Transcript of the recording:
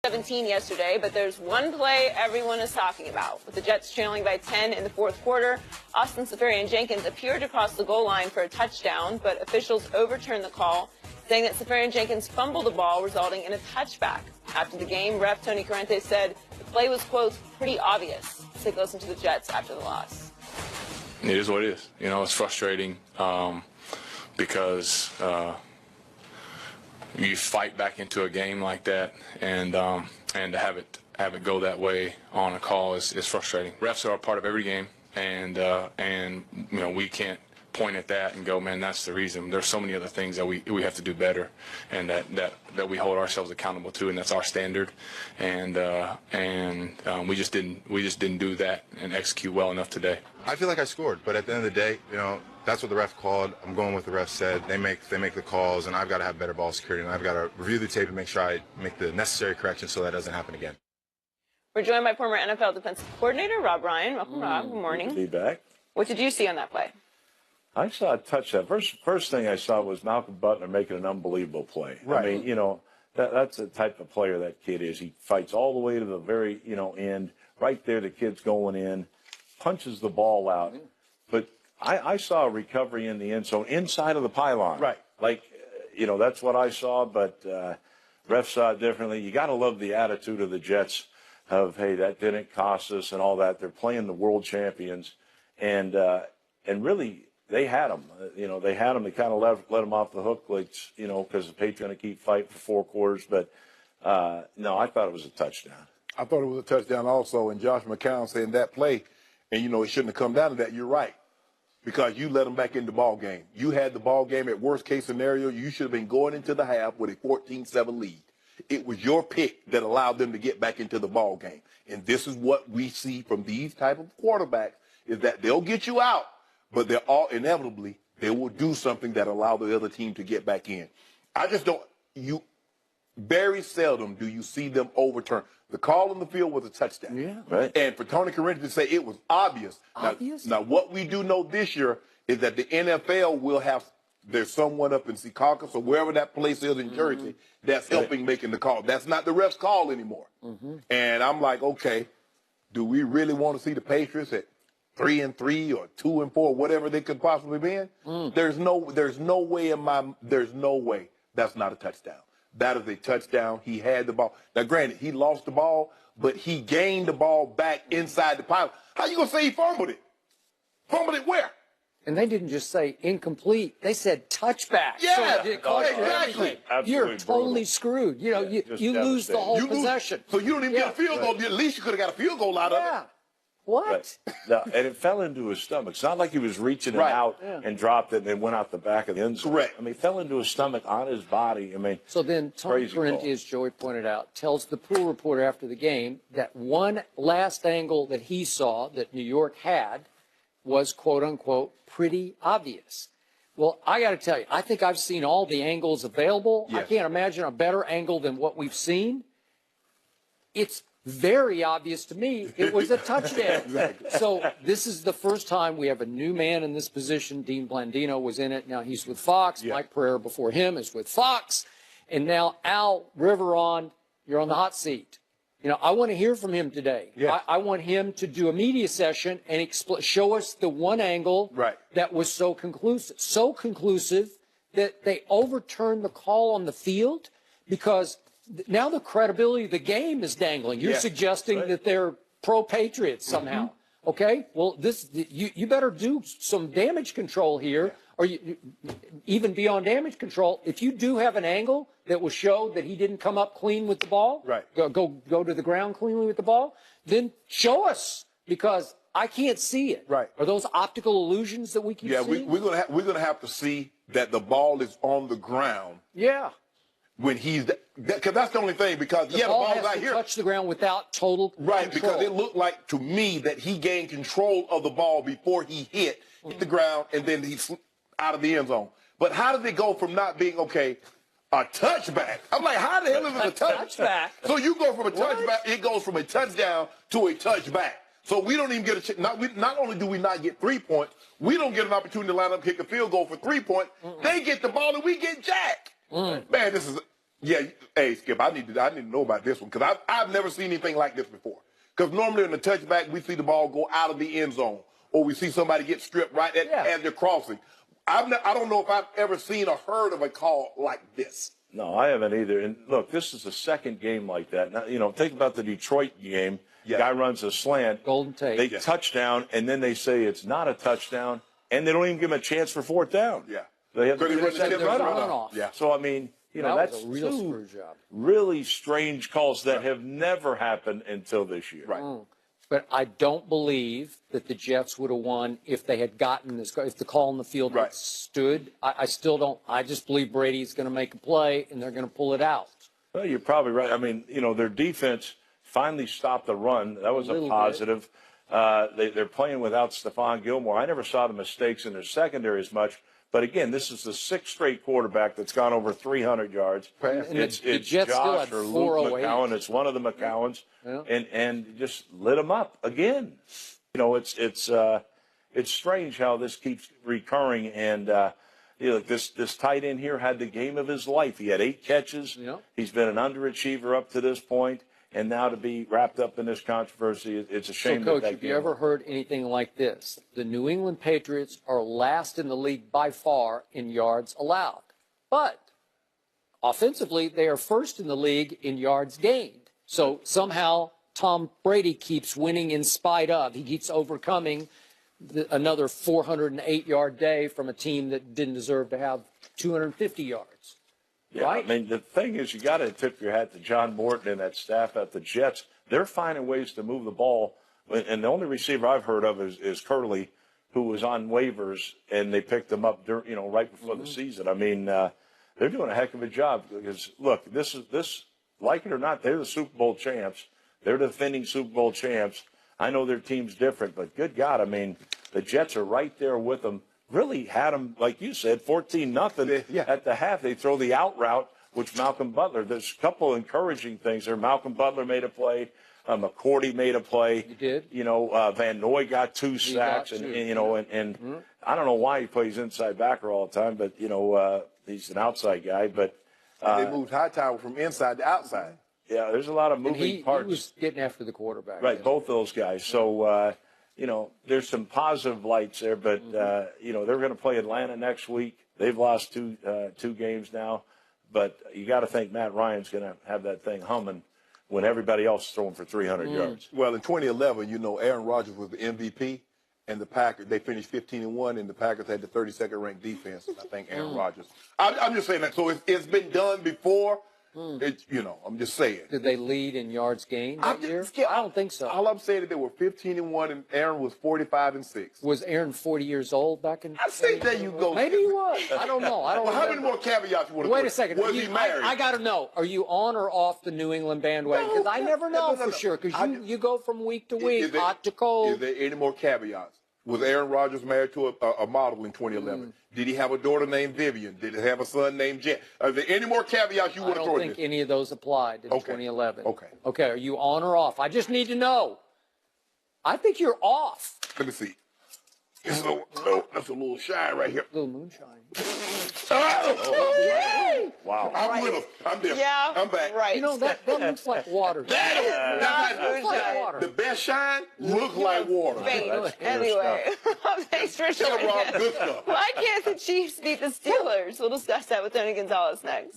17 yesterday, but there's one play everyone is talking about. With the Jets trailing by 10 in the fourth quarter, Austin Seferian-Jenkins appeared to cross the goal line for a touchdown, but officials overturned the call, saying that Seferian-Jenkins fumbled the ball, resulting in a touchback. After the game, ref Tony Corrente said the play was, quote, pretty obvious. Let's take a listen to the Jets after the loss. It is what it is. You know, it's frustrating because you fight back into a game like that, and to have it go that way on a call is frustrating. Refs are a part of every game, and you know, we can't point at that and go, man, that's the reason. There's so many other things that we have to do better, and that we hold ourselves accountable to, and that's our standard. And we just didn't do that and execute well enough today. I feel like I scored, but at the end of the day, you know, that's what the ref called. I'm going with the ref said. They make the calls, and I've got to have better ball security, and I've got to review the tape and make sure I make the necessary corrections so that doesn't happen again. We're joined by former NFL defensive coordinator Rob Ryan. Welcome, Rob. Good morning. Good to be back. What did you see on that play? I saw a touchdown. First thing I saw was Malcolm Butler making an unbelievable play. Right. I mean, you know, that's the type of player that kid is. He fights all the way to the very, you know, end. Right there, the kid's going in, punches the ball out. But I saw a recovery in the end zone inside of the pylon. Right. Like, you know, that's what I saw, but refs saw it differently. You got to love the attitude of the Jets of, hey, that didn't cost us and all that. They're playing the world champions, and really, they had them. You know, they had them. They kind of let them off the hook, like, you know, because the Patriots going to keep fighting for 4 quarters. But, no, I thought it was a touchdown. I thought it was a touchdown also, and Josh McCown saying that play, and, you know, it shouldn't have come down to that. You're right, because you let them back in the ball game. You had the ball game at worst-case scenario. You should have been going into the half with a 14-7 lead. It was your pick that allowed them to get back into the ball game. And this is what we see from these type of quarterbacks, is that they'll get you out, but they're all inevitably, they will do something that allow the other team to get back in. I just don't, very seldom do you see them overturn. The call on the field was a touchdown. Yeah, right. And for Tony Corrente to say it was obvious. Now, what we do know this year is that the NFL will have, there's someone up in Secaucus or wherever that place is in Jersey that's helping making the call. That's not the ref's call anymore. And I'm like, okay, do we really want to see the Patriots at 3-3 or 2-4, whatever they could possibly be in? There's no way that's not a touchdown. That is a touchdown. He had the ball. Now, granted, he lost the ball, but he gained the ball back inside the pile. How you gonna say he fumbled it? Fumbled it where? And they didn't just say incomplete. They said touchback. Yeah, so exactly. You're totally screwed. You know, you lose the whole possession. So you don't even get a field goal. At least you could have got a field goal out of it. What? No, and it fell into his stomach. It's not like he was reaching it out and dropped it and then went out the back of the end zone. Correct. I mean, it fell into his stomach on his body. I mean, so then Tony Corrente, as Joey pointed out, tells the pool reporter after the game that one last angle that he saw that New York had was, quote unquote, pretty obvious. Well, I got to tell you, I think I've seen all the angles available. Yes. I can't imagine a better angle than what we've seen. It's very obvious to me it was a touchdown. Exactly. So this is the first time we have a new man in this position. Dean Blandino was in it. Now he's with Fox. Yeah. Mike Pereira before him is with Fox. And now Al Riveron, you're on the hot seat. You know, I want to hear from him today. Yeah. I want him to do a media session and show us the one angle that was so conclusive that they overturned the call on the field, because now the credibility of the game is dangling. You're suggesting that they're pro-Patriots somehow. Okay? Well, you better do some damage control here, or even beyond damage control. If you do have an angle that will show that he didn't come up clean with the ball, go to the ground cleanly with the ball, then show us, because I can't see it. Right. Are those optical illusions that we keep seeing? Yeah, we're gonna have to see that the ball is on the ground. Yeah. When he's, because that's the only thing, because the ball has to touch the ground without total control. Because it looked like to me that he gained control of the ball before he hit the ground, and then he's out of the end zone. But how did it go from not being, okay, a touchback? I'm like, how the hell is it a touchback? So you go from a touchback, it goes from a touchdown to a touchback. So we don't even get a chance. Not only do we not get 3 points, we don't get an opportunity to line up, kick a field goal for 3 points. They get the ball and we get jacked. Man, this is Yeah, hey Skip, I need to know about this one because I've never seen anything like this before. Because normally in the touchback we see the ball go out of the end zone, or we see somebody get stripped right as they're crossing. I don't know if I've ever seen or heard of a call like this. No, I haven't either. And look, this is the second game like that. Now, you know, think about the Detroit game. Yeah. Guy runs a slant. Golden Tate. They touchdown, and then they say it's not a touchdown, and they don't even give him a chance for fourth down. Yeah. They have the runoff. Yeah. So, I mean, you know, that that's was a real two screw job. really strange calls that have never happened until this year. Right. But I don't believe that the Jets would have won if they had gotten this, if the call on the field had stood. I still don't. I just believe Brady's going to make a play and they're going to pull it out. Well, you're probably right. I mean, you know, their defense finally stopped the run. That was a positive. They're playing without Stephon Gilmore. I never saw the mistakes in their secondary as much. But again, this is the sixth straight quarterback that's gone over 300 yards. It's Jets Josh still or had Luke McCowan. It's one of the McCowans, and just lit them up again. You know, it's strange how this keeps recurring. And you know, this tight end here had the game of his life. He had 8 catches. Yep. He's been an underachiever up to this point. And now to be wrapped up in this controversy, it's a shame. So, Coach, have you ever heard anything like this? The New England Patriots are last in the league by far in yards allowed. But offensively, they are first in the league in yards gained. So somehow Tom Brady keeps winning in spite of. He keeps overcoming another 408-yard day from a team that didn't deserve to have 250 yards. Yeah, right? I mean, the thing is, you got to tip your hat to John Morton and that staff at the Jets. They're finding ways to move the ball. And the only receiver I've heard of is Curley, who was on waivers, and they picked him up, right before the season. I mean, they're doing a heck of a job because, look, this, like it or not, they're the Super Bowl champs. They're the defending Super Bowl champs. I know their team's different, but good God, I mean, the Jets are right there with them. Really had them, like you said, 14-0 at the half. They throw the out route, which Malcolm Butler. There's a couple encouraging things there. Malcolm Butler made a play. McCourty made a play. He did. You know, Van Noy got 2 sacks, and I don't know why he plays inside backer all the time, but he's an outside guy. But they moved Hightower from inside to outside. Yeah, there's a lot of moving parts. He was getting after the quarterback. Right, both those guys. So. There's some positive lights there, but, they're going to play Atlanta next week. They've lost two games now, but you got to think Matt Ryan's going to have that thing humming when everybody else is throwing for 300 yards. Well, in 2011, Aaron Rodgers was the MVP, and the Packers, they finished 15-1, and the Packers had the 32nd ranked defense, I think, Aaron Rodgers. I'm just saying that. So it's been done before. I'm just saying. Did they lead in yards gained that year? I don't think so. All I'm saying is they were 15-1, and Aaron was 45-6. Was Aaron 40 years old back in? I think there you go. Maybe he was. I don't know. Well, how many more caveats you want to Wait a second. Was he married? I got to know. Are you on or off the New England bandwagon? Because I never know for sure. Because you go from week to week, hot to cold. Is there any more caveats? Was Aaron Rodgers married to a model in 2011? Did he have a daughter named Vivian? Did he have a son named Jen? Are there any more caveats you want to throw in? I don't think any of those applied in 2011. Okay. Okay, are you on or off? I just need to know. I think you're off. Let me see. That's a little shine right here. A little moonshine. Wow. I'm with him. I'm there. Yeah, I'm back. right. That looks like water. That looks like water. The best shine looks like water. Anyway, thanks for Tell him, sharing Rob, it. good stuff. Why can't the Chiefs beat the Steelers? We'll discuss that with Tony Gonzalez next.